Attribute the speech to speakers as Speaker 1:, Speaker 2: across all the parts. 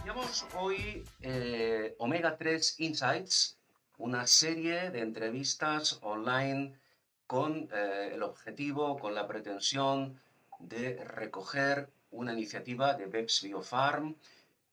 Speaker 1: Iniciamos hoy Omega 3 Insights, una serie de entrevistas online con el objetivo, con la pretensión de recoger una iniciativa de BEPS Biofarm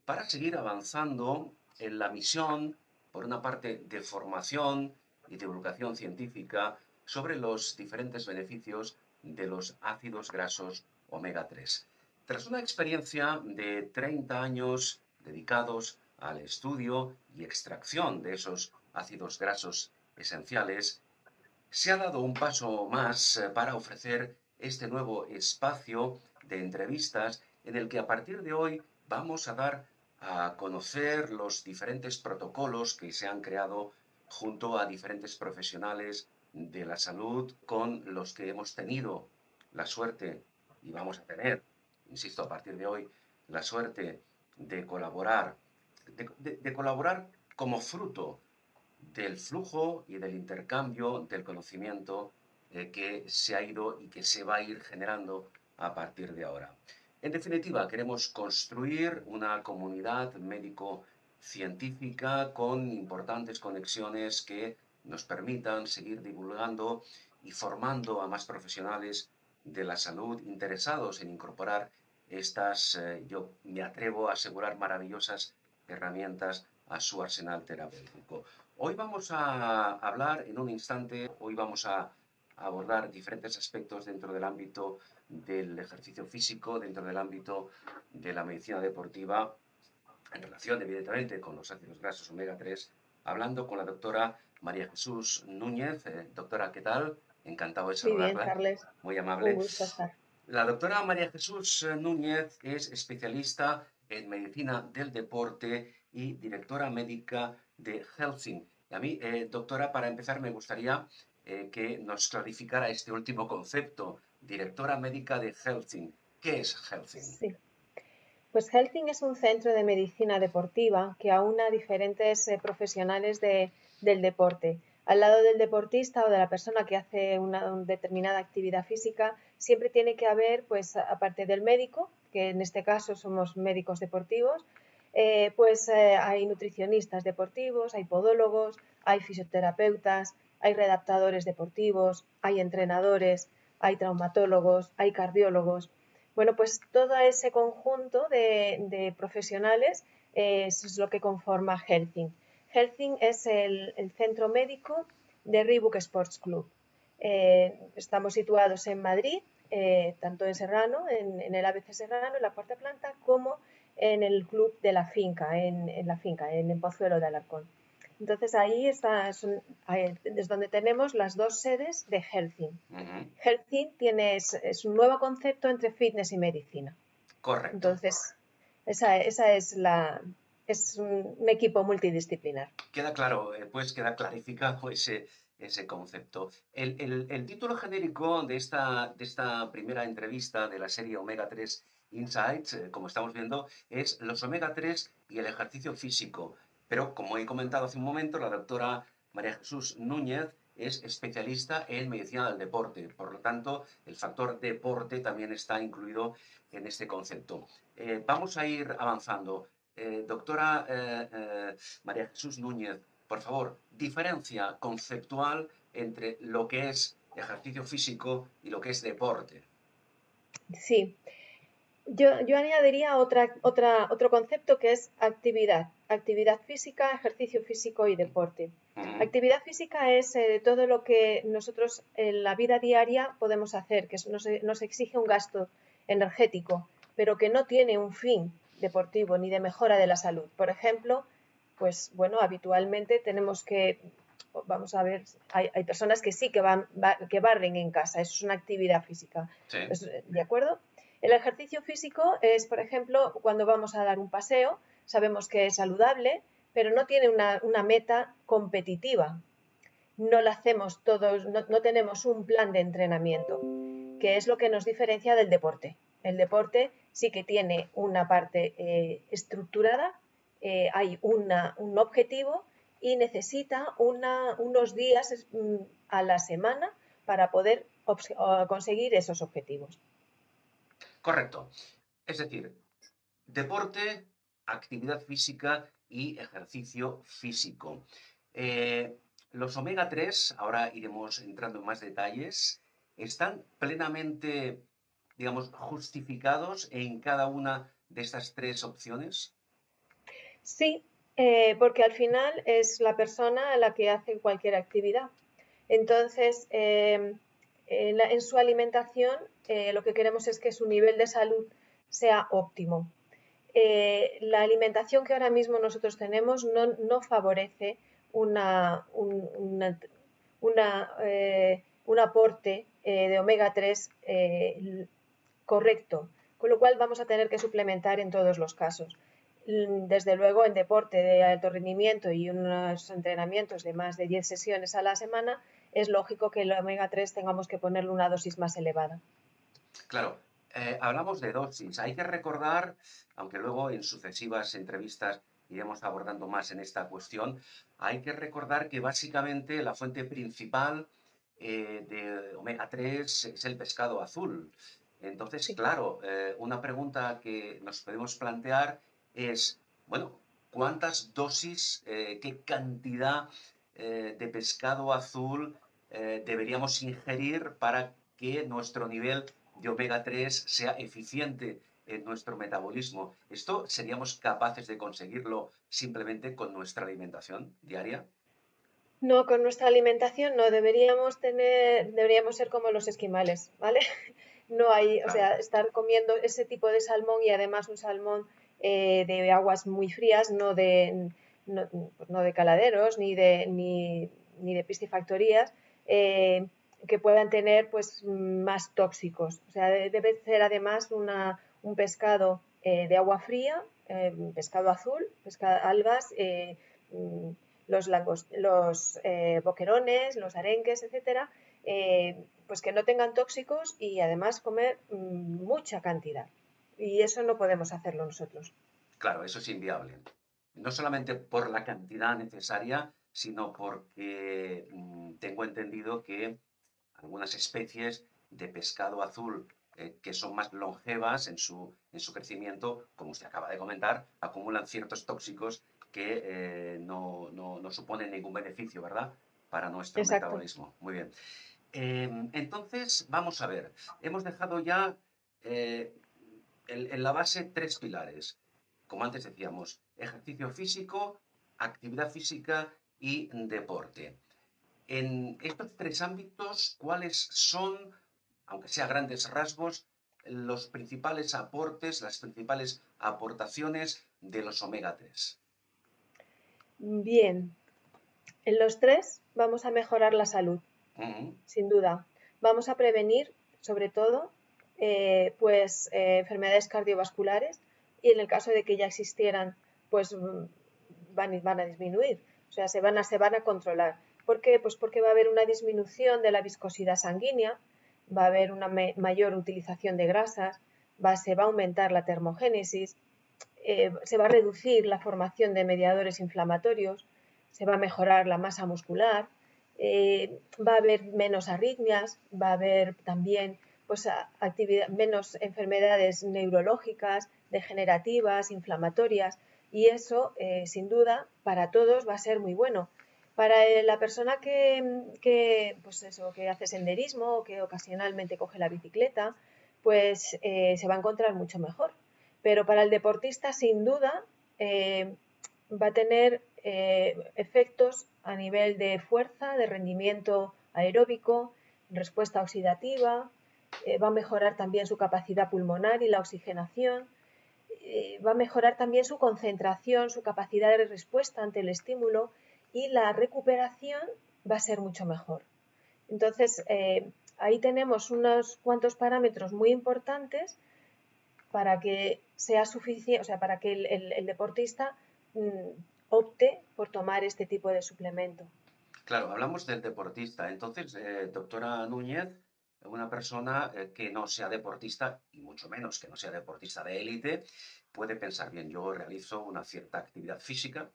Speaker 1: para seguir avanzando en la misión, por una parte, de formación y divulgación científica sobre los diferentes beneficios de los ácidos grasos omega 3. Tras una experiencia de 30 años dedicados al estudio y extracción de esos ácidos grasos esenciales, se ha dado un paso más para ofrecer este nuevo espacio de entrevistas en el que a partir de hoy vamos a dar a conocer los diferentes protocolos que se han creado junto a diferentes profesionales de la salud con los que hemos tenido la suerte y vamos a tener, insisto, a partir de hoy, la suerte de colaborar, de colaborar como fruto del flujo y del intercambio del conocimiento que se ha ido y que se va a ir generando a partir de ahora. En definitiva, queremos construir una comunidad médico-científica con importantes conexiones que nos permitan seguir divulgando y formando a más profesionales de la salud interesados en incorporar estas, yo me atrevo a asegurar, maravillosas herramientas a su arsenal terapéutico. Hoy vamos a hablar en un instante, hoy vamos a abordar diferentes aspectos dentro del ámbito del ejercicio físico, dentro del ámbito de la medicina deportiva, en relación evidentemente con los ácidos grasos omega 3, hablando con la doctora María Jesús Núñez. Doctora, ¿qué tal? Encantado de
Speaker 2: Muy bien,
Speaker 1: saludarla,
Speaker 2: Carles.
Speaker 1: muy
Speaker 2: Un
Speaker 1: amable.
Speaker 2: gusto estar.
Speaker 1: La doctora María Jesús Núñez es especialista en medicina del deporte y directora médica de Healthing. A mí, doctora, para empezar me gustaría que nos clarificara este último concepto, directora médica de Healthing. ¿Qué es Healthing?
Speaker 2: Sí. Pues Healthing es un centro de medicina deportiva que aúna diferentes profesionales del deporte. Al lado del deportista o de la persona que hace una determinada actividad física, siempre tiene que haber, pues aparte del médico, que en este caso somos médicos deportivos, hay nutricionistas deportivos, hay podólogos, hay fisioterapeutas, hay redactadores deportivos, hay entrenadores, hay traumatólogos, hay cardiólogos. Bueno, pues todo ese conjunto de profesionales es lo que conforma Healthing. Healthing es el centro médico de Reebok Sports Club. Estamos situados en Madrid, tanto en Serrano, en el ABC Serrano, en la cuarta planta, como en el club de la finca, en Pozuelo de Alarcón. Entonces ahí es donde tenemos las dos sedes de Healthing. Healthing es un nuevo concepto entre fitness y medicina.
Speaker 1: Correcto.
Speaker 2: Entonces, es un equipo multidisciplinar.
Speaker 1: Queda claro, pues queda clarificado ese concepto. El título genérico de esta primera entrevista de la serie Omega 3 Insights, como estamos viendo, es los omega 3 y el ejercicio físico. Pero, como he comentado hace un momento, la doctora María Jesús Núñez es especialista en medicina del deporte. Por lo tanto, el factor deporte también está incluido en este concepto. Vamos a ir avanzando. Doctora María Jesús Núñez, por favor, diferencia conceptual entre lo que es ejercicio físico y lo que es deporte.
Speaker 2: Sí, yo añadiría otro concepto que es actividad física, ejercicio físico y deporte. Actividad física es todo lo que nosotros en la vida diaria podemos hacer, que nos exige un gasto energético, pero que no tiene un fin deportivo ni de mejora de la salud. Por ejemplo, pues bueno, habitualmente vamos a ver, hay personas que sí que barren en casa, eso es una actividad física,
Speaker 1: Sí.
Speaker 2: ¿de acuerdo? El ejercicio físico es, por ejemplo, cuando vamos a dar un paseo, sabemos que es saludable, pero no tiene una meta competitiva. No la hacemos todos, no tenemos un plan de entrenamiento, que es lo que nos diferencia del deporte. El deporte sí que tiene una parte estructurada, hay un objetivo y necesita unos días a la semana para poder conseguir esos objetivos.
Speaker 1: Correcto. Es decir, deporte actividad física y ejercicio físico. Los omega 3, ahora iremos entrando en más detalles, están plenamente, digamos, justificados en cada una de estas tres opciones.
Speaker 2: Sí, porque al final es la persona a la que hace cualquier actividad. Entonces, en su alimentación, lo que queremos es que su nivel de salud sea óptimo. La alimentación que ahora mismo nosotros tenemos no favorece una, un aporte de omega 3 correcto, con lo cual vamos a tener que suplementar en todos los casos. Desde luego, en deporte de alto rendimiento y unos entrenamientos de más de 10 sesiones a la semana, es lógico que el omega 3 tengamos que ponerle una dosis más elevada.
Speaker 1: Claro, hablamos de dosis. Hay que recordar, aunque luego en sucesivas entrevistas iremos abordando más en esta cuestión, hay que recordar que básicamente la fuente principal de omega 3 es el pescado azul. Entonces,
Speaker 2: Sí.
Speaker 1: claro, una pregunta que nos podemos plantear es, bueno, ¿cuántas dosis, qué cantidad de pescado azul deberíamos ingerir para que nuestro nivel de omega 3 sea eficiente en nuestro metabolismo? ¿Esto seríamos capaces de conseguirlo simplemente con nuestra alimentación diaria?
Speaker 2: No, con nuestra alimentación no, deberíamos ser como los esquimales, ¿vale? No hay, o
Speaker 1: Claro,
Speaker 2: sea, estar comiendo ese tipo de salmón y además un salmón de aguas muy frías, pues no de caladeros ni de piscifactorías, eh, que puedan tener pues más tóxicos. O sea, debe ser además un pescado de agua fría, pescado azul, algas, mm, los boquerones, los arenques, etcétera, pues que no tengan tóxicos y además comer mucha cantidad. Y eso no podemos hacerlo nosotros.
Speaker 1: claro, eso es inviable. No solamente por la cantidad necesaria, sino porque tengo entendido que algunas especies de pescado azul que son más longevas en su crecimiento, como usted acaba de comentar, acumulan ciertos tóxicos que no suponen ningún beneficio, ¿verdad? Para nuestro
Speaker 2: Exacto.
Speaker 1: metabolismo. Muy bien. Entonces, vamos a ver. Hemos dejado ya eh, en la base tres pilares. Como antes decíamos, ejercicio físico, actividad física y deporte. En estos tres ámbitos, ¿cuáles son, aunque sea grandes rasgos, los principales aportes, las principales aportaciones de los omega 3?
Speaker 2: Bien, en los tres vamos a mejorar la salud, sin duda. Vamos a prevenir, sobre todo, enfermedades cardiovasculares y en el caso de que ya existieran, pues van a disminuir. O sea, se van a controlar. ¿Por qué? Pues porque va a haber una disminución de la viscosidad sanguínea, va a haber una mayor utilización de grasas, se va a aumentar la termogénesis, se va a reducir la formación de mediadores inflamatorios, se va a mejorar la masa muscular, va a haber menos arritmias, va a haber también pues, menos enfermedades neurológicas, degenerativas, inflamatorias, y eso, sin duda, para todos va a ser muy bueno. Para la persona pues eso, que hace senderismo o que ocasionalmente coge la bicicleta, pues se va a encontrar mucho mejor. Pero para el deportista, sin duda, va a tener efectos a nivel de fuerza, de rendimiento aeróbico, respuesta oxidativa, va a mejorar también su capacidad pulmonar y la oxigenación, va a mejorar también su concentración, su capacidad de respuesta ante el estímulo y la recuperación va a ser mucho mejor. Entonces, ahí tenemos unos cuantos parámetros muy importantes para que sea suficiente, o sea, para que el deportista opte por tomar este tipo de suplemento.
Speaker 1: Claro, hablamos del deportista. Entonces, doctora Núñez, una persona que no sea deportista, y mucho menos que no sea deportista de élite, puede pensar, bien, yo realizo una cierta actividad física,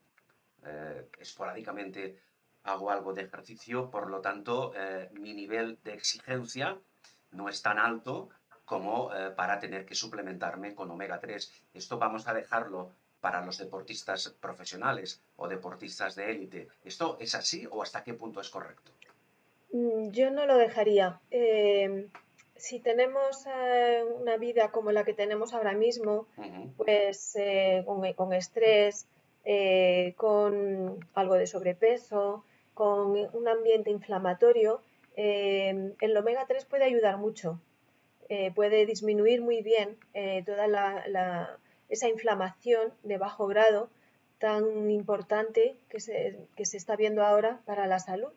Speaker 1: esporádicamente hago algo de ejercicio, por lo tanto, mi nivel de exigencia no es tan alto como para tener que suplementarme con omega 3. Esto vamos a dejarlo para los deportistas profesionales o deportistas de élite. ¿Esto es así o hasta qué punto es correcto?
Speaker 2: Yo no lo dejaría. Si tenemos una vida como la que tenemos ahora mismo,
Speaker 1: Ujú.
Speaker 2: pues con estrés, con algo de sobrepeso, con un ambiente inflamatorio, el omega 3 puede ayudar mucho. Puede disminuir muy bien toda esa inflamación de bajo grado tan importante que se está viendo ahora para la salud.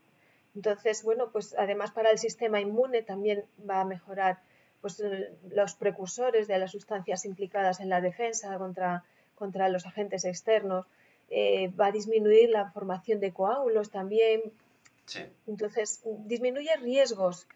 Speaker 2: Entonces, bueno, pues además para el sistema inmune también va a mejorar pues, los precursores de las sustancias implicadas en la defensa contra los agentes externos. Va a disminuir la formación de coágulos también.
Speaker 1: Sí.
Speaker 2: Entonces, disminuye riesgos.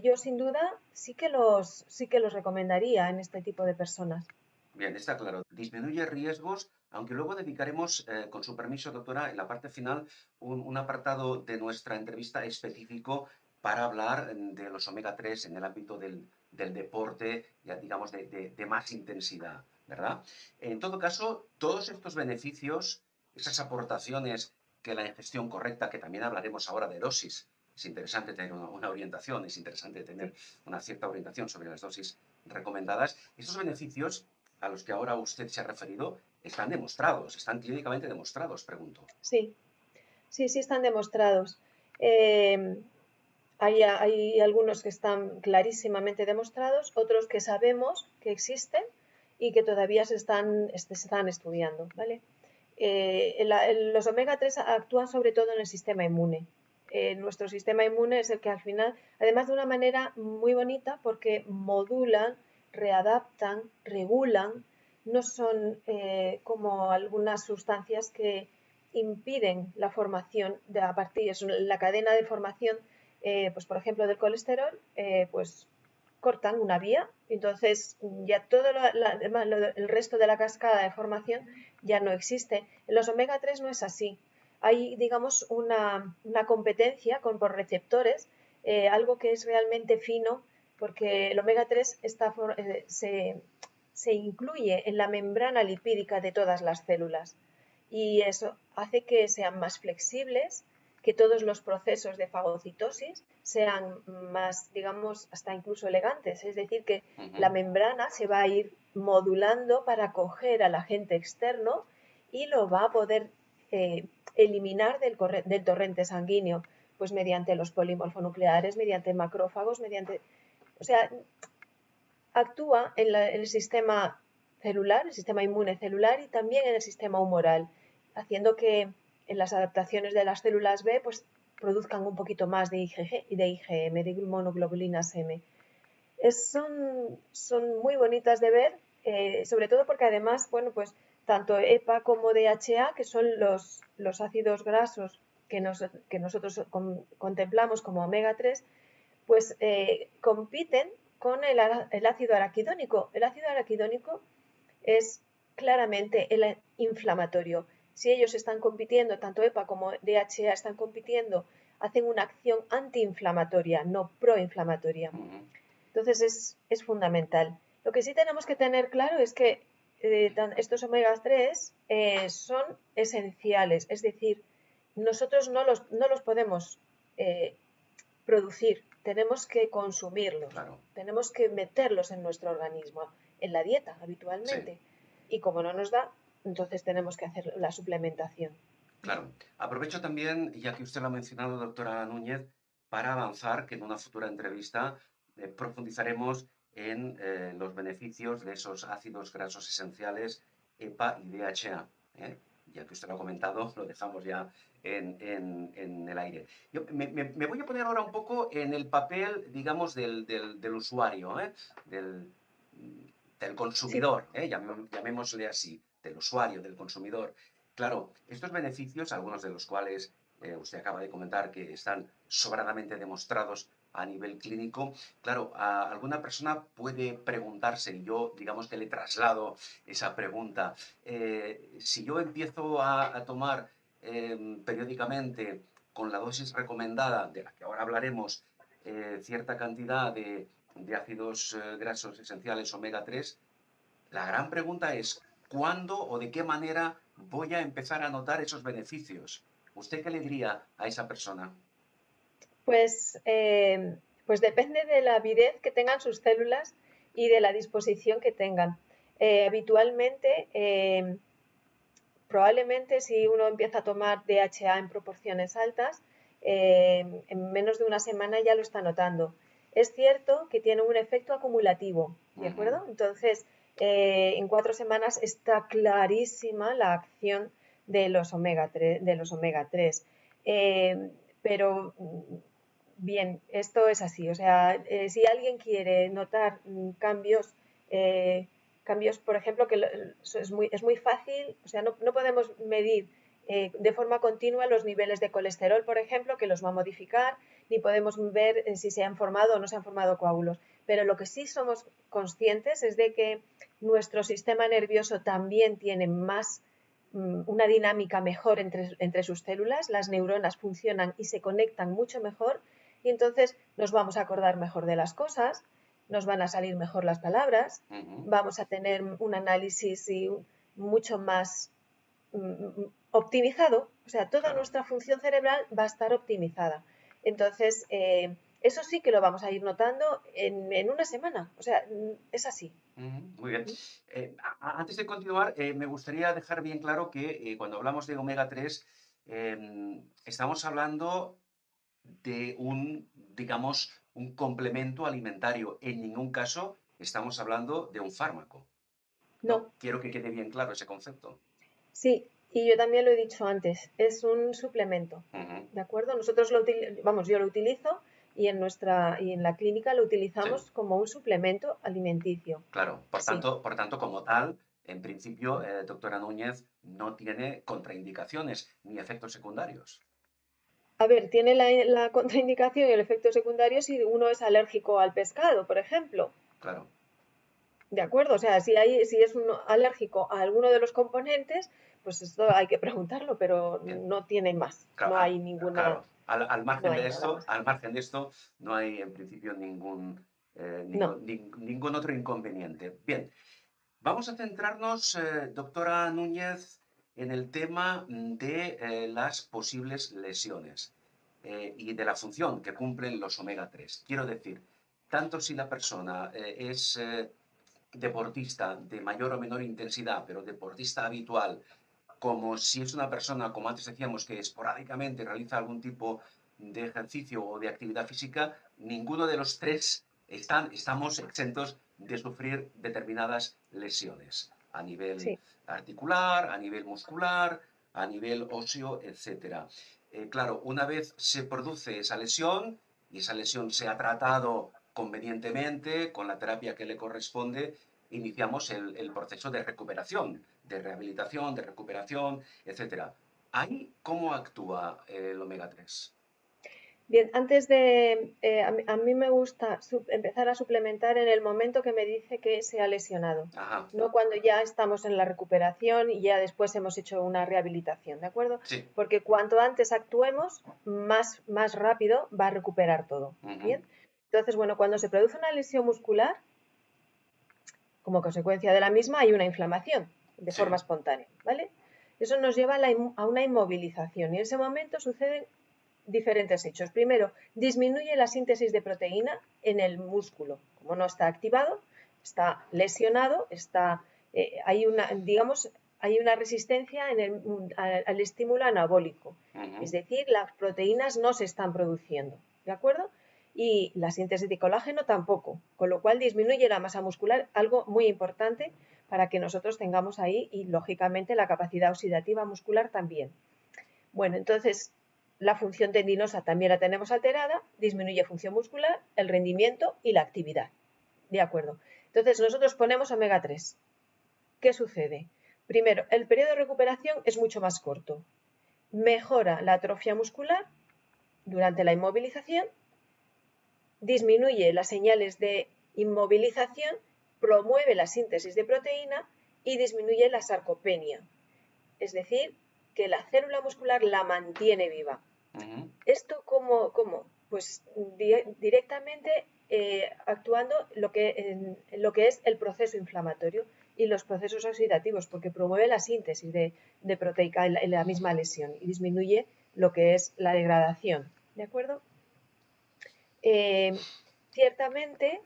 Speaker 2: Yo sin duda sí que los recomendaría en este tipo de personas.
Speaker 1: Bien, está claro. Disminuye riesgos, aunque luego dedicaremos, con su permiso, doctora, en la parte final, un apartado de nuestra entrevista específico para hablar de los omega 3 en el ámbito del deporte, ya digamos, de más intensidad, ¿verdad? En todo caso, todos estos beneficios, esas aportaciones que la ingestión correcta, que también hablaremos ahora de dosis, es interesante tener una orientación, es interesante tener
Speaker 2: Sí,
Speaker 1: una cierta orientación sobre las dosis recomendadas. Estos beneficios a los que ahora usted se ha referido están demostrados, están clínicamente demostrados, pregunto.
Speaker 2: sí, sí están demostrados. Eh, hay algunos que están clarísimamente demostrados, otros que sabemos que existen y que todavía se están estudiando, ¿vale? Los omega 3 actúan sobre todo en el sistema inmune. Nuestro sistema inmune es el que al final, además de una manera muy bonita, porque modulan, readaptan, regulan, no son como algunas sustancias que impiden la formación de a partir de la cadena de formación, pues por ejemplo del colesterol, pues cortan una vía, entonces ya todo el resto de la cascada de formación ya no existe. En los omega 3 no es así. Hay, digamos, una competencia por receptores, algo que es realmente fino, porque el omega 3 se incluye en la membrana lipídica de todas las células y eso hace que sean más flexibles, que todos los procesos de fagocitosis sean más, digamos, hasta incluso elegantes. Es decir, que
Speaker 1: Uh
Speaker 2: la
Speaker 1: -huh.
Speaker 2: membrana se va a ir modulando para acoger al agente externo y lo va a poder eliminar del torrente sanguíneo, pues mediante los polimorfonucleares, mediante macrófagos, mediante... O sea, actúa en el sistema celular, el sistema inmune celular y también en el sistema humoral, haciendo que en las adaptaciones de las células B pues, produzcan un poquito más de IgG y de IgM, de inmunoglobulinas M. Son muy bonitas de ver, sobre todo porque además, bueno, pues tanto EPA como DHA, que son los ácidos grasos que nosotros contemplamos como omega 3, pues compiten con el ácido araquidónico. El ácido araquidónico es claramente el inflamatorio. Si ellos están compitiendo, tanto EPA como DHA están compitiendo, hacen una acción antiinflamatoria, no proinflamatoria.
Speaker 1: Uh -huh.
Speaker 2: Entonces es fundamental. Lo que sí tenemos que tener claro es que estos omega 3 son esenciales, es decir, nosotros no los podemos producir, tenemos que consumirlos,
Speaker 1: Claro,
Speaker 2: tenemos que meterlos en nuestro organismo, en la dieta
Speaker 1: sí,
Speaker 2: habitualmente. Y como no nos da, entonces tenemos que hacer la suplementación.
Speaker 1: claro. Aprovecho también, ya que usted lo ha mencionado, doctora Núñez, para avanzar que en una futura entrevista profundizaremos en los beneficios de esos ácidos grasos esenciales EPA y DHA. ¿eh? Ya que usted lo ha comentado, lo dejamos ya en el aire. Yo me voy a poner ahora un poco en el papel, digamos, del usuario, del
Speaker 2: Sí,
Speaker 1: consumidor, llamémosle así, del usuario, del consumidor. Claro, estos beneficios, algunos de los cuales usted acaba de comentar que están sobradamente demostrados a nivel clínico, claro, alguna persona puede preguntarse, y yo digamos que le traslado esa pregunta, si yo empiezo a tomar periódicamente con la dosis recomendada, de la que ahora hablaremos, cierta cantidad de ácidos grasos esenciales omega 3, la gran pregunta es, ¿cuándo o de qué manera voy a empezar a notar esos beneficios? ¿Usted qué le diría a esa persona?
Speaker 2: Pues, pues depende de la avidez que tengan sus células y de la disposición que tengan. Habitualmente, probablemente si uno empieza a tomar DHA en proporciones altas, en menos de una semana ya lo está notando. Es cierto que tiene un efecto acumulativo, ¿de
Speaker 1: Ujú,
Speaker 2: acuerdo? Entonces, en 4 semanas está clarísima la acción de los omega 3. Pero bien, esto es así. O sea, si alguien quiere notar cambios, cambios, por ejemplo, que es muy fácil, o sea, no podemos medir de forma continua los niveles de colesterol, por ejemplo, que los va a modificar, ni podemos ver si se han formado o no se han formado coágulos. Pero lo que sí somos conscientes es de que nuestro sistema nervioso también tiene más una dinámica mejor entre sus células, las neuronas funcionan y se conectan mucho mejor y entonces nos vamos a acordar mejor de las cosas, nos van a salir mejor las palabras,
Speaker 1: ujú.
Speaker 2: vamos a tener un análisis mucho más optimizado, o sea, toda
Speaker 1: Claro.
Speaker 2: nuestra función cerebral va a estar optimizada. Entonces, eso sí que lo vamos a ir notando en una semana, o sea, es así.
Speaker 1: Ujú, muy bien. Antes de continuar, me gustaría dejar bien claro que cuando hablamos de omega 3, estamos hablando de un, digamos, un complemento alimentario. En ningún caso estamos hablando de un fármaco.
Speaker 2: No,
Speaker 1: ¿No? Quiero que quede bien claro ese concepto.
Speaker 2: sí, y yo también lo he dicho antes, es un suplemento,
Speaker 1: Ujú,
Speaker 2: ¿de acuerdo? Nosotros vamos, yo lo utilizo y en la clínica lo
Speaker 1: sí,
Speaker 2: utilizamos como un suplemento alimenticio.
Speaker 1: claro.
Speaker 2: Sí.
Speaker 1: Por tanto, como tal, en principio, doctora Núñez, no tiene contraindicaciones ni efectos secundarios.
Speaker 2: A ver, tiene la contraindicación y el efecto secundario si uno es alérgico al pescado, por ejemplo.
Speaker 1: Claro.
Speaker 2: ¿De acuerdo? O sea, si es uno alérgico a alguno de los componentes, pues esto hay que preguntarlo, pero
Speaker 1: Bien.
Speaker 2: no tiene más.
Speaker 1: Claro,
Speaker 2: No hay ninguna,
Speaker 1: claro.
Speaker 2: no hay nada más.
Speaker 1: Al margen de esto, no hay en principio
Speaker 2: No.
Speaker 1: ningún otro inconveniente. Bien, vamos a centrarnos, doctora Núñez, en el tema de las posibles lesiones y de la función que cumplen los omega 3. Quiero decir, tanto si la persona es deportista de mayor o menor intensidad, pero deportista habitual, como si es una persona, como antes decíamos, que esporádicamente realiza algún tipo de ejercicio o de actividad física, ninguno de los tres estamos exentos de sufrir determinadas lesiones a nivel
Speaker 2: Sí.
Speaker 1: articular, a nivel muscular, a nivel óseo, etcétera. Claro, una vez se produce esa lesión y esa lesión se ha tratado convenientemente con la terapia que le corresponde, iniciamos el proceso de recuperación, de rehabilitación, de recuperación, etcétera. ¿Ahí cómo actúa el omega 3?
Speaker 2: Bien, antes a mí me gusta empezar a suplementar en el momento que me dice que se ha lesionado,
Speaker 1: Ajá,
Speaker 2: no cuando ya estamos en la recuperación y ya después hemos hecho una rehabilitación, ¿de acuerdo?
Speaker 1: sí.
Speaker 2: Porque cuanto antes actuemos, más rápido va a recuperar todo.
Speaker 1: Ujú,
Speaker 2: Bien, entonces, bueno, cuando se produce una lesión muscular, como consecuencia de la misma hay una inflamación de forma
Speaker 1: sí.
Speaker 2: espontánea, ¿vale? Eso nos lleva a una inmovilización y en ese momento suceden diferentes hechos. Primero, disminuye la síntesis de proteína en el músculo. Como no está activado, está lesionado, hay una, digamos, hay una resistencia al estímulo anabólico. Es
Speaker 1: Ujú,
Speaker 2: decir, las proteínas no se están produciendo. ¿De acuerdo? Y la síntesis de colágeno tampoco, con lo cual disminuye la masa muscular, algo muy importante para que nosotros tengamos ahí y lógicamente la capacidad oxidativa muscular también. Bueno, entonces la función tendinosa también la tenemos alterada, disminuye función muscular, el rendimiento y la actividad. De acuerdo. Entonces nosotros ponemos omega 3. ¿Qué sucede? Primero, el periodo de recuperación es mucho más corto. Mejora la atrofia muscular durante la inmovilización, disminuye las señales de inmovilización, promueve la síntesis de proteína y disminuye la sarcopenia. Es decir, que la célula muscular la mantiene viva.
Speaker 1: ujú,
Speaker 2: ¿Esto cómo? Pues directamente actuando lo que es el proceso inflamatorio. y los procesos oxidativos, porque promueve la síntesis de proteica en la misma lesión y disminuye lo que es la degradación. ¿De acuerdo? Ciertamente,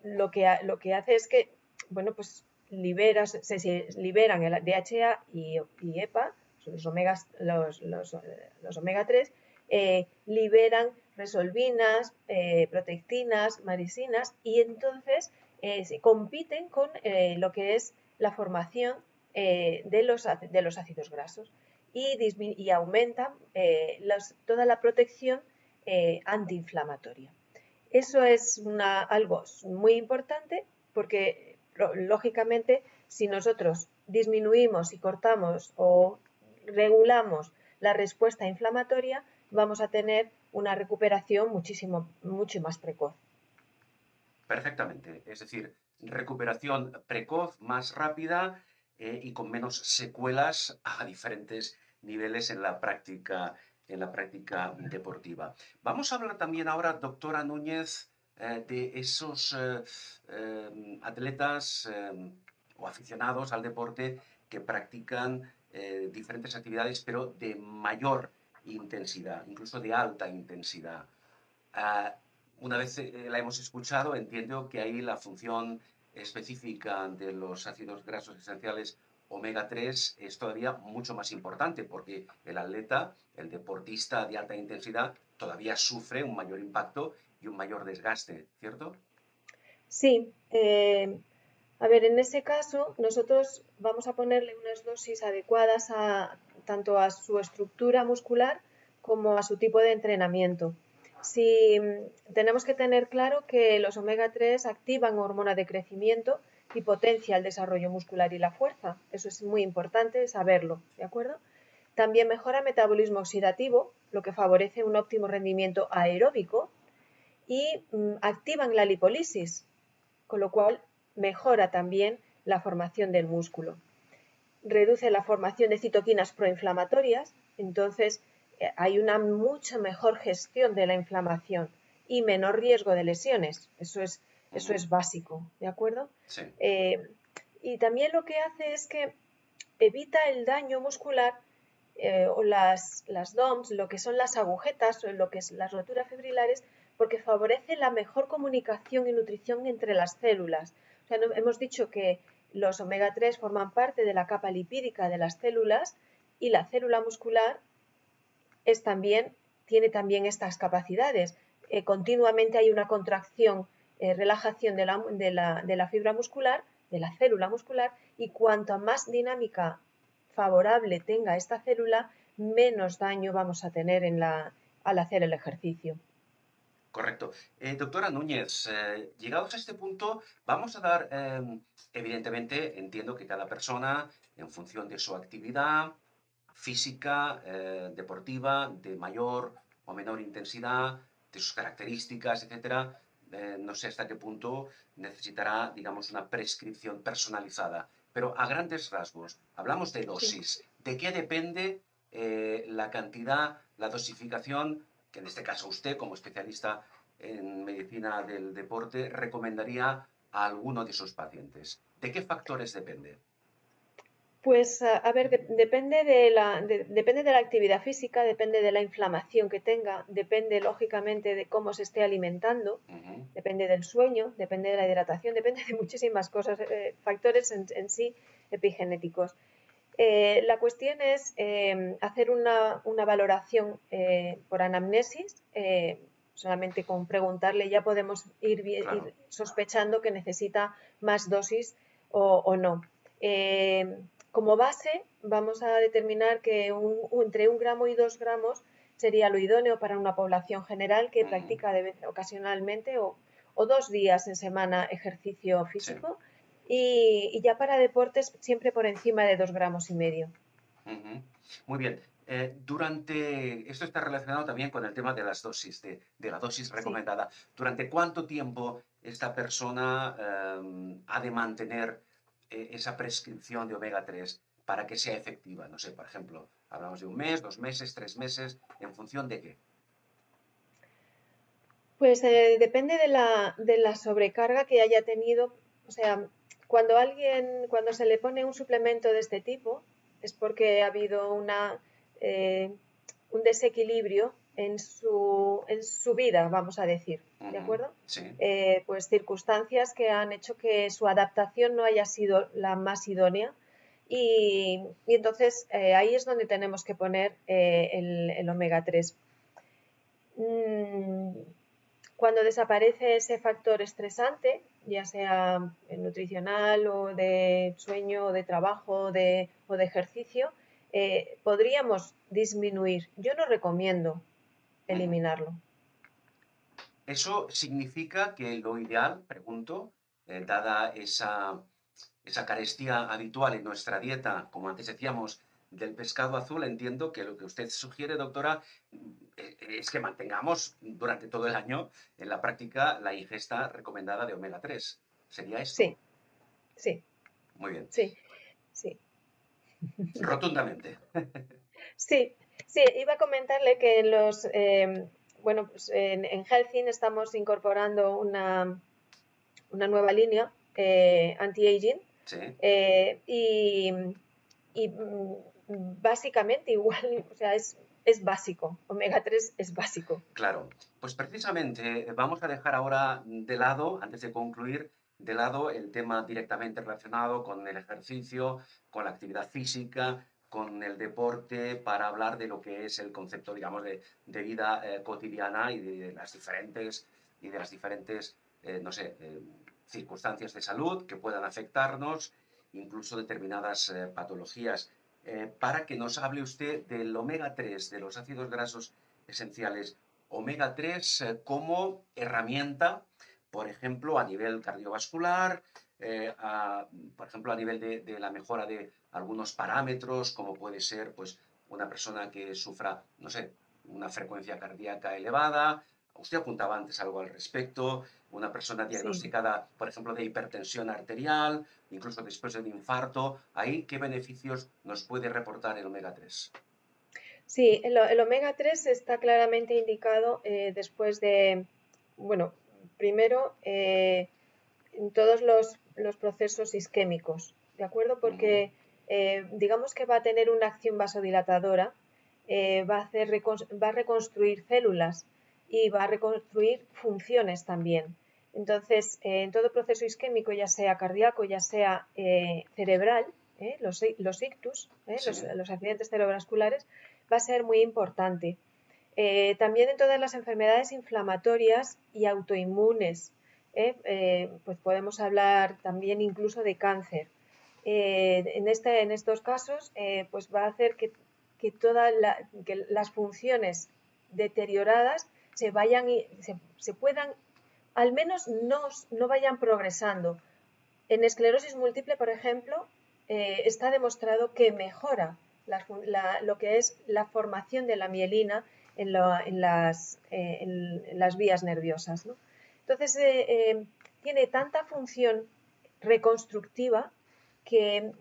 Speaker 2: lo que hace es que, bueno, pues se liberan el DHA y EPA, los omega 3, liberan resolvinas, protectinas, marisinas, y entonces se compiten con lo que es la formación de los ácidos grasos y aumentan toda la protección antiinflamatoria. Eso es algo muy importante porque, lógicamente, si nosotros disminuimos y cortamos o regulamos la respuesta inflamatoria, vamos a tener una recuperación mucho más precoz.
Speaker 1: Perfectamente. Es decir, recuperación precoz, más rápida y con menos secuelas a diferentes niveles en la práctica deportiva. Vamos a hablar también ahora, doctora Núñez, de esos atletas o aficionados al deporte que practican diferentes actividades, pero de mayor intensidad, incluso de alta intensidad. Ah, una vez la hemos escuchado, entiendo que ahí la función específica de los ácidos grasos esenciales omega 3 es todavía mucho más importante porque el atleta, el deportista de alta intensidad, todavía sufre un mayor impacto y un mayor desgaste, ¿cierto?
Speaker 2: Sí, a ver, en ese caso nosotros vamos a ponerle unas dosis adecuadas tanto a su estructura muscular como a su tipo de entrenamiento. Si tenemos que tener claro que los omega 3 activan hormona de crecimiento y potencia el desarrollo muscular y la fuerza. Eso es muy importante saberlo, ¿de acuerdo? También mejora metabolismo oxidativo, lo que favorece un óptimo rendimiento aeróbico y activan la lipólisis, con lo cual mejora también la formación del músculo. Reduce la formación de citoquinas proinflamatorias, entonces hay una mucho mejor gestión de la inflamación y menor riesgo de lesiones. Eso es básico, ¿de acuerdo?
Speaker 1: Sí.
Speaker 2: Y también lo que hace es que evita el daño muscular o las DOMS, lo que son las agujetas o lo que es las roturas fibrilares, porque favorece la mejor comunicación y nutrición entre las células. O sea, hemos dicho que los omega 3 forman parte de la capa lipídica de las células y la célula muscular tiene también estas capacidades. Continuamente hay una contracción, relajación de la fibra muscular, de la célula muscular, y cuanto más dinámica favorable tenga esta célula, menos daño vamos a tener al hacer el ejercicio.
Speaker 1: Correcto. Doctora Núñez, llegados a este punto, vamos a dar, evidentemente, entiendo que cada persona, en función de su actividad física, deportiva, de mayor o menor intensidad, de sus características, etcétera, no sé hasta qué punto necesitará, digamos, una prescripción personalizada. Pero a grandes rasgos, hablamos de
Speaker 2: Sí.
Speaker 1: dosis. ¿De qué depende la cantidad, la dosificación que en este caso usted, como especialista en medicina del deporte, recomendaría a alguno de sus pacientes? ¿De qué factores depende?
Speaker 2: Pues a ver, depende de la actividad física, depende de la inflamación que tenga, depende lógicamente de cómo se esté alimentando,
Speaker 1: Ujú.
Speaker 2: depende del sueño, depende de la hidratación, depende de muchísimas cosas, factores en sí epigenéticos. La cuestión es hacer una valoración por anamnesis. Solamente con preguntarle ya podemos ir
Speaker 1: Claro.
Speaker 2: sospechando que necesita más dosis o no. Como base, vamos a determinar que entre 1 gramo y 2 gramos sería lo idóneo para una población general que
Speaker 1: Ujú.
Speaker 2: practica ocasionalmente o 2 días en semana ejercicio
Speaker 1: Sí.
Speaker 2: físico y ya para deportes siempre por encima de 2,5 gramos.
Speaker 1: Ujú. Muy bien. Esto está relacionado también con el tema de las dosis, de la dosis
Speaker 2: Sí.
Speaker 1: recomendada. ¿Durante cuánto tiempo esta persona ha de mantener esa prescripción de omega 3 para que sea efectiva? No sé, por ejemplo, hablamos de 1 mes, 2 meses, 3 meses, ¿en función de qué?
Speaker 2: Pues depende de la sobrecarga que haya tenido. O sea, cuando se le pone un suplemento de este tipo, es porque ha habido un desequilibrio en su vida, vamos a decir, ¿de acuerdo?
Speaker 1: Sí.
Speaker 2: Pues circunstancias que han hecho que su adaptación no haya sido la más idónea y entonces ahí es donde tenemos que poner el omega 3. Cuando desaparece ese factor estresante, ya sea nutricional o de sueño o de trabajo o de ejercicio, podríamos disminuir. Yo no recomiendo
Speaker 1: Ujú.
Speaker 2: eliminarlo.
Speaker 1: Eso significa que lo ideal, pregunto, dada esa carestía habitual en nuestra dieta, como antes decíamos, del pescado azul, entiendo que lo que usted sugiere, doctora, es que mantengamos durante todo el año en la práctica la ingesta recomendada de omega 3. ¿Sería esto?
Speaker 2: Sí, sí,
Speaker 1: Muy bien.
Speaker 2: sí, sí.
Speaker 1: Rotundamente.
Speaker 2: Sí, sí, iba a comentarle que bueno, pues en Healthin estamos incorporando una nueva línea anti-aging
Speaker 1: Sí,
Speaker 2: eh, y, y, básicamente igual, o sea, es básico, omega 3 es básico.
Speaker 1: claro. Pues precisamente vamos a dejar ahora de lado, antes de concluir, de lado el tema directamente relacionado con el ejercicio, con la actividad física, con el deporte, para hablar de lo que es el concepto, digamos, de vida cotidiana y de las diferentes, no sé, circunstancias de salud que puedan afectarnos, incluso determinadas patologías. Para que nos hable usted del omega 3, de los ácidos grasos esenciales omega 3 como herramienta, por ejemplo, a nivel cardiovascular, por ejemplo, a nivel de la mejora de algunos parámetros, como puede ser pues, una persona que sufra, no sé, una frecuencia cardíaca elevada. Usted apuntaba antes algo al respecto, una persona
Speaker 2: Sí,
Speaker 1: diagnosticada, por ejemplo, de hipertensión arterial, incluso después de un infarto. Ahí, ¿qué beneficios nos puede reportar el omega 3?
Speaker 2: sí, el omega 3 está claramente indicado después de, bueno, primero en todos los procesos isquémicos, ¿de acuerdo?
Speaker 1: Uh -huh.
Speaker 2: Porque digamos que va a tener una acción vasodilatadora, va a reconstruir células y va a reconstruir funciones también. Entonces, en todo proceso isquémico, ya sea cardíaco, ya sea cerebral, los ictus,
Speaker 1: Sí,
Speaker 2: los accidentes cerebrovasculares, va a ser muy importante. También en todas las enfermedades inflamatorias y autoinmunes, pues podemos hablar también incluso de cáncer. En estos casos, pues va a hacer que las funciones deterioradas se puedan, al menos no vayan progresando. En esclerosis múltiple, por ejemplo, está demostrado que mejora lo que es la formación de la mielina en las vías nerviosas, ¿no? Entonces, tiene tanta función reconstructiva que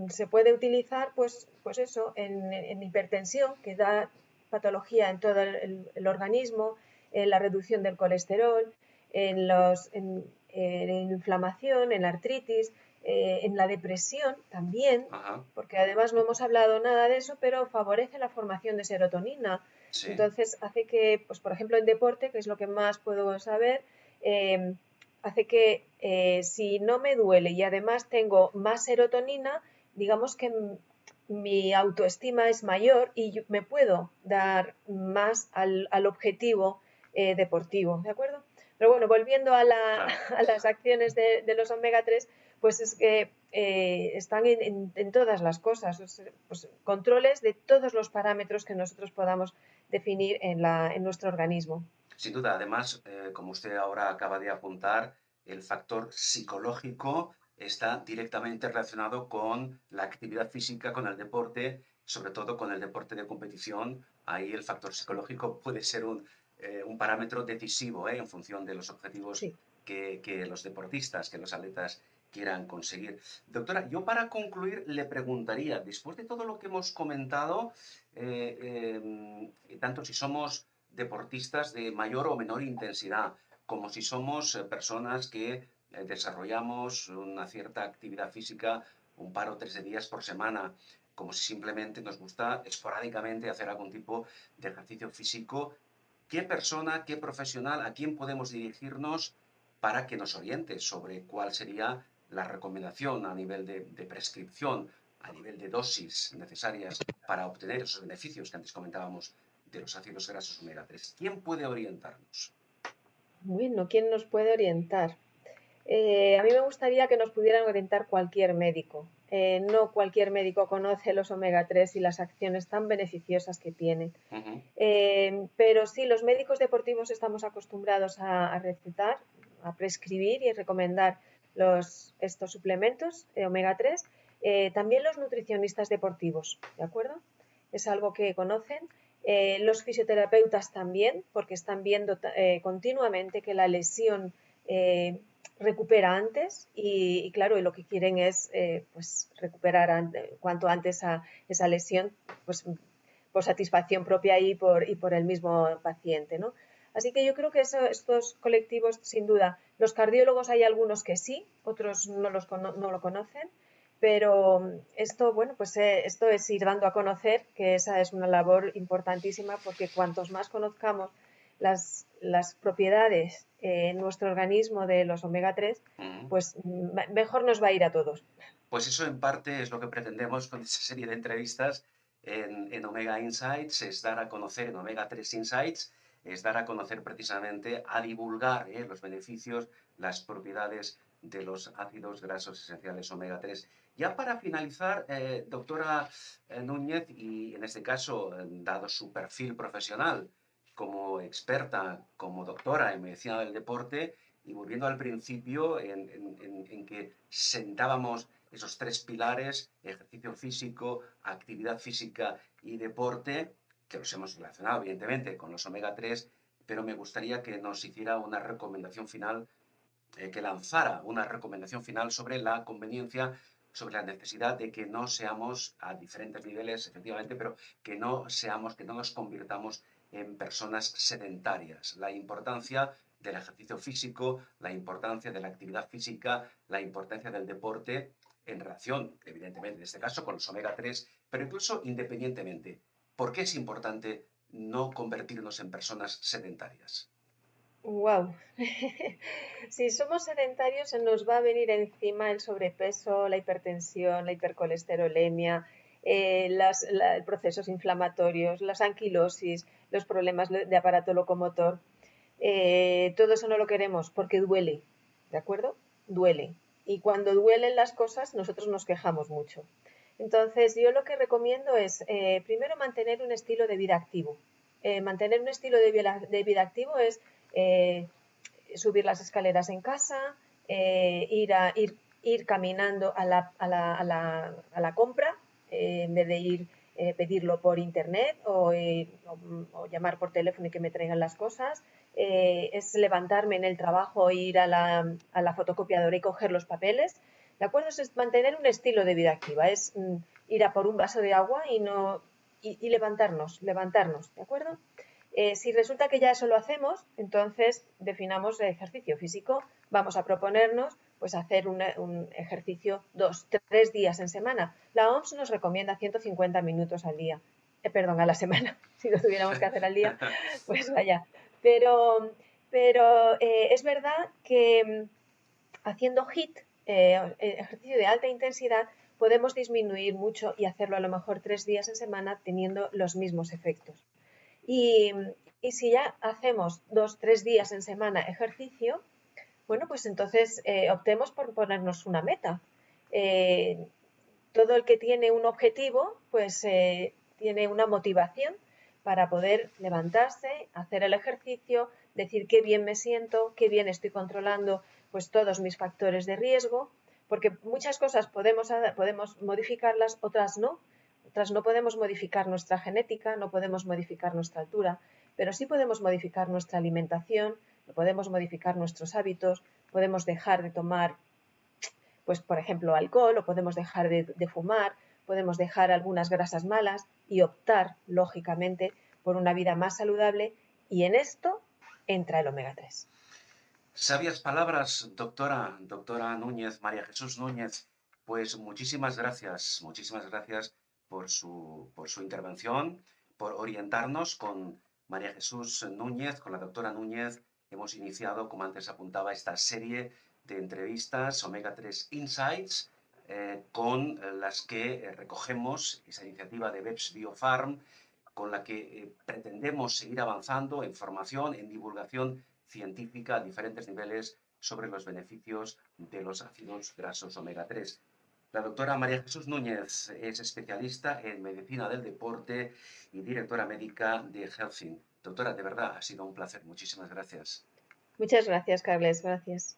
Speaker 2: se puede utilizar, pues eso, en hipertensión, que da patología en todo el organismo, en la reducción del colesterol, en inflamación, en la artritis, en la depresión también,
Speaker 1: ajá,
Speaker 2: porque además no hemos hablado nada de eso, pero favorece la formación de serotonina.
Speaker 1: sí,
Speaker 2: Entonces hace que, pues por ejemplo en deporte, que es lo que más puedo saber, hace que si no me duele y además tengo más serotonina, digamos que mi autoestima es mayor y yo me puedo dar más al objetivo deportivo, ¿de acuerdo? Pero bueno, volviendo
Speaker 1: claro.
Speaker 2: a las acciones de los omega 3, pues es que están en todas las cosas, pues, controles de todos los parámetros que nosotros podamos definir en nuestro organismo.
Speaker 1: Sin duda, además, como usted ahora acaba de apuntar, el factor psicológico está directamente relacionado con la actividad física, con el deporte, sobre todo con el deporte de competición. Ahí el factor psicológico puede ser un parámetro decisivo, en función de los objetivos
Speaker 2: Sí.
Speaker 1: que los deportistas, que los atletas quieran conseguir. Doctora, yo para concluir le preguntaría, después de todo lo que hemos comentado, tanto si somos deportistas de mayor o menor intensidad, como si somos personas que desarrollamos una cierta actividad física, un par o tres de días por semana, como si simplemente nos gusta esporádicamente hacer algún tipo de ejercicio físico. ¿Qué persona, qué profesional, a quién podemos dirigirnos para que nos oriente sobre cuál sería la recomendación a nivel de prescripción, a nivel de dosis necesarias para obtener esos beneficios que antes comentábamos de los ácidos grasos omega 3? ¿Quién puede orientarnos?
Speaker 2: Bueno, ¿quién nos puede orientar? A mí me gustaría que nos pudieran orientar cualquier médico. No cualquier médico conoce los omega 3 y las acciones tan beneficiosas que tienen. Pero sí, los médicos deportivos estamos acostumbrados a recetar, a prescribir y recomendar estos suplementos de omega 3. También los nutricionistas deportivos, ¿de acuerdo? Es algo que conocen. Los fisioterapeutas también, porque están viendo continuamente que la lesión recupera antes y claro, y lo que quieren es pues recuperar cuanto antes esa lesión, pues por satisfacción propia y por el mismo paciente, ¿no? Así que yo creo que estos colectivos, sin duda, los cardiólogos hay algunos que sí, otros no lo conocen, pero esto, bueno, pues esto es ir dando a conocer que esa es una labor importantísima porque cuantos más conozcamos las propiedades en nuestro organismo de los omega 3, pues mejor nos va a ir a todos.
Speaker 1: Pues eso en parte es lo que pretendemos con esta serie de entrevistas en Omega Insights, es dar a conocer, en Omega 3 Insights, es dar a conocer precisamente, a divulgar los beneficios, las propiedades de los ácidos grasos esenciales omega 3. Ya para finalizar, doctora Núñez, y en este caso, dado su perfil profesional como experta, como doctora en medicina del deporte, y volviendo al principio en que sentábamos esos tres pilares, ejercicio físico, actividad física y deporte, que los hemos relacionado evidentemente con los omega 3, pero me gustaría que nos hiciera una recomendación final, que lanzara una recomendación final sobre la conveniencia, sobre la necesidad de que no seamos a diferentes niveles, efectivamente, pero que no seamos, que no nos convirtamos en personas sedentarias. La importancia del ejercicio físico, la importancia de la actividad física, la importancia del deporte en relación, evidentemente, en este caso, con los omega 3, pero incluso independientemente. ¿Por qué es importante no convertirnos en personas sedentarias?
Speaker 2: Wow. Si somos sedentarios, se nos va a venir encima el sobrepeso, la hipertensión, la hipercolesterolemia, procesos inflamatorios, las anquilosis, los problemas de aparato locomotor. Todo eso no lo queremos porque duele, ¿de acuerdo? Duele. Y cuando duelen las cosas, nosotros nos quejamos mucho. Entonces, yo lo que recomiendo es, primero, mantener un estilo de vida activo. Mantener un estilo de vida activo es eh, subir las escaleras en casa, ir caminando a la compra, en vez de pedirlo por internet o llamar por teléfono y que me traigan las cosas. Es levantarme en el trabajo, ir a la fotocopiadora y coger los papeles. ¿De acuerdo? Es mantener un estilo de vida activa, es ir a por un vaso de agua y levantarnos, ¿de acuerdo? Si resulta que ya eso lo hacemos, entonces definamos el ejercicio físico. Vamos a proponernos pues hacer un ejercicio 2, 3 días en semana. La OMS nos recomienda 150 minutos al día. Perdón, a la semana. Si lo tuviéramos que hacer al día, pues vaya. Pero, pero es verdad que haciendo HIIT, ejercicio de alta intensidad, podemos disminuir mucho y hacerlo a lo mejor 3 días en semana teniendo los mismos efectos. Y, y si ya hacemos 2, 3 días en semana ejercicio, bueno, pues entonces optemos por ponernos una meta. Eh, Todo el que tiene un objetivo, pues tiene una motivación para poder levantarse, hacer el ejercicio, decir qué bien me siento, qué bien estoy controlando pues todos mis factores de riesgo, porque muchas cosas podemos modificarlas, otras no. Otras no podemos modificar nuestra genética, no podemos modificar nuestra altura, pero sí podemos modificar nuestra alimentación, podemos modificar nuestros hábitos, podemos dejar de tomar pues por ejemplo alcohol, o podemos dejar de fumar, podemos dejar algunas grasas malas y optar, lógicamente, por una vida más saludable, y en esto entra el omega 3.
Speaker 1: Sabias palabras, doctora Núñez, María Jesús Núñez. Pues muchísimas gracias por su intervención, por orientarnos con María Jesús Núñez, con la doctora Núñez. Hemos iniciado, como antes apuntaba, esta serie de entrevistas Omega 3 Insights, con las que recogemos esa iniciativa de BEPS Biofarm, con la que pretendemos seguir avanzando en formación, en divulgación científica a diferentes niveles sobre los beneficios de los ácidos grasos omega 3. La doctora María Jesús Núñez es especialista en medicina del deporte y directora médica de Healthing. Doctora, de verdad, ha sido un placer. Muchísimas gracias.
Speaker 2: Muchas gracias, Carles. Gracias.